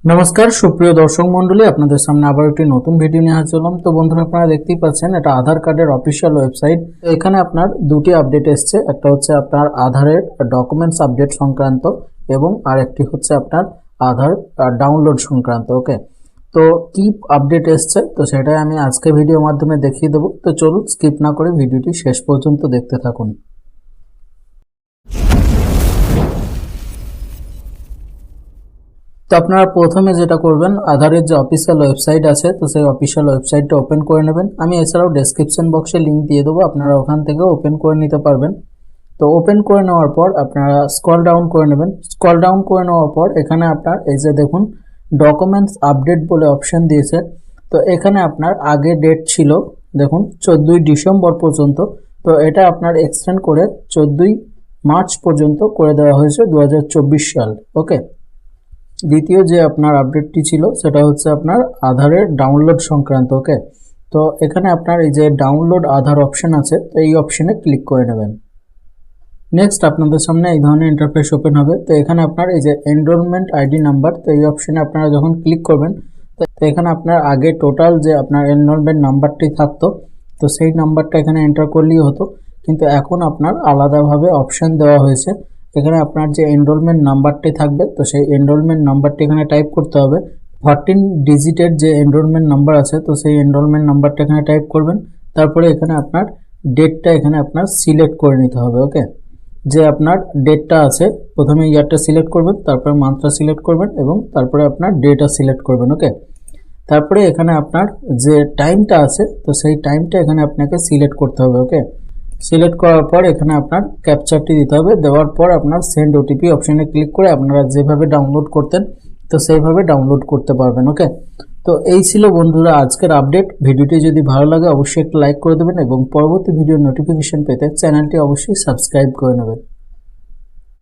নমস্কার সুপ্রিয় দর্শক মণ্ডলী, আপনাদের সামনে আবার একটি নতুন ভিডিও নিয়ে হাজির হলাম। তো বন্ধুরা, আপনারা দেখতেই পাচ্ছেন এটা আধার কার্ডের অফিসিয়াল ওয়েবসাইট। এখানে আপনার দুটি আপডেট এসছে, একটা হচ্ছে আপনার আধারের ডকুমেন্টস আপডেট সংক্রান্ত এবং আরেকটি হচ্ছে আপনার আধার ডাউনলোড সংক্রান্ত। ওকে, তো কি আপডেট এসছে তো সেটাই আমি আজকে ভিডিওর মাধ্যমে দেখিয়ে দেবো। তো চলুন স্কিপ না করে ভিডিওটি শেষ পর্যন্ত দেখতে থাকুন। তো আপনারা প্রথমে যেটা করবেন, আধারের যে অফিসিয়াল ওয়েবসাইট আছে তো সেই অফিসিয়াল ওয়েবসাইটটা ওপেন করে নেবেন। আমি এছাড়াও ডেসক্রিপশন বক্সে লিঙ্ক দিয়ে দেবো, আপনারা ওখান থেকে ওপেন করে নিতে পারবেন। তো ওপেন করে নেওয়ার পর আপনারা স্ক্রল ডাউন করে নেবেন। স্ক্রল ডাউন করে নেওয়ার পর এখানে আপনার এই যে দেখুন ডকুমেন্টস আপডেট বলে অপশন দিয়েছে। তো এখানে আপনার আগে ডেট ছিল দেখুন 14ই ডিসেম্বর পর্যন্ত, তো এটা আপনার এক্সটেন্ড করে 14ই মার্চ পর্যন্ত করে দেওয়া হয়েছে 2024 সাল। ওকে, দ্বিতীয় যে আপনার আপডেটটি ছিল সেটা হচ্ছে আপনার আধারের ডাউনলোড সংক্রান্ত। ওকে, তো এখানে আপনার এই যে ডাউনলোড আধার অপশন আছে, তো এই অপশনে ক্লিক করে নেবেন। নেক্সট আপনাদের সামনে এই ধরনের ইন্টারফেস ওপেন হবে। তো এখানে আপনার এই যে এনরোলমেন্ট আইডি নাম্বার, তো এই অপশনে আপনারা যখন ক্লিক করবেন তো এখানে আপনার আগে টোটাল যে আপনার এনরোলমেন্ট নাম্বারটি থাকতো তো সেই নাম্বারটা এখানে এন্টার করলেই হতো, কিন্তু এখন আপনার আলাদাভাবে অপশন দেওয়া হয়েছে। এখানে আপনার যে এনরোলমেন্ট নাম্বারটি থাকবে তো সেই এনরোলমেন্ট নাম্বারটি এখানে টাইপ করতে হবে। 14 ডিজিটের যে এনরোলমেন্ট নাম্বার আছে তো সেই এনরোলমেন্ট নাম্বারটা এখানে টাইপ করবেন। তারপরে এখানে আপনার ডেটটা এখানে আপনার সিলেক্ট করে নিতে হবে। ওকে, যে আপনার ডেটটা আছে প্রথমে ইয়ারটা সিলেক্ট করবেন, তারপরে মান্থটা সিলেক্ট করবেন এবং তারপরে আপনার ডেটা সিলেক্ট করবেন। ওকে, তারপরে এখানে আপনার যে টাইমটা আছে তো সেই টাইমটা এখানে আপনাকে সিলেক্ট করতে হবে। ওকে, সিলেক্ট করার পর এখানে আপনার ক্যাপচারটি দিতে হবে। দেওয়ার পর আপনার সেন্ড ওটিপি অপশনে ক্লিক করে আপনারা যেভাবে ডাউনলোড করতেন তো সেইভাবে ডাউনলোড করতে পারবেন। ওকে, তো এই ছিল বন্ধুরা আজকের আপডেট। ভিডিওটি যদি ভালো লাগে অবশ্যই একটা লাইক করে দেবেন এবং পরবর্তী ভিডিওর নোটিফিকেশন পেতে চ্যানেলটি অবশ্যই সাবস্ক্রাইব করে নেবেন।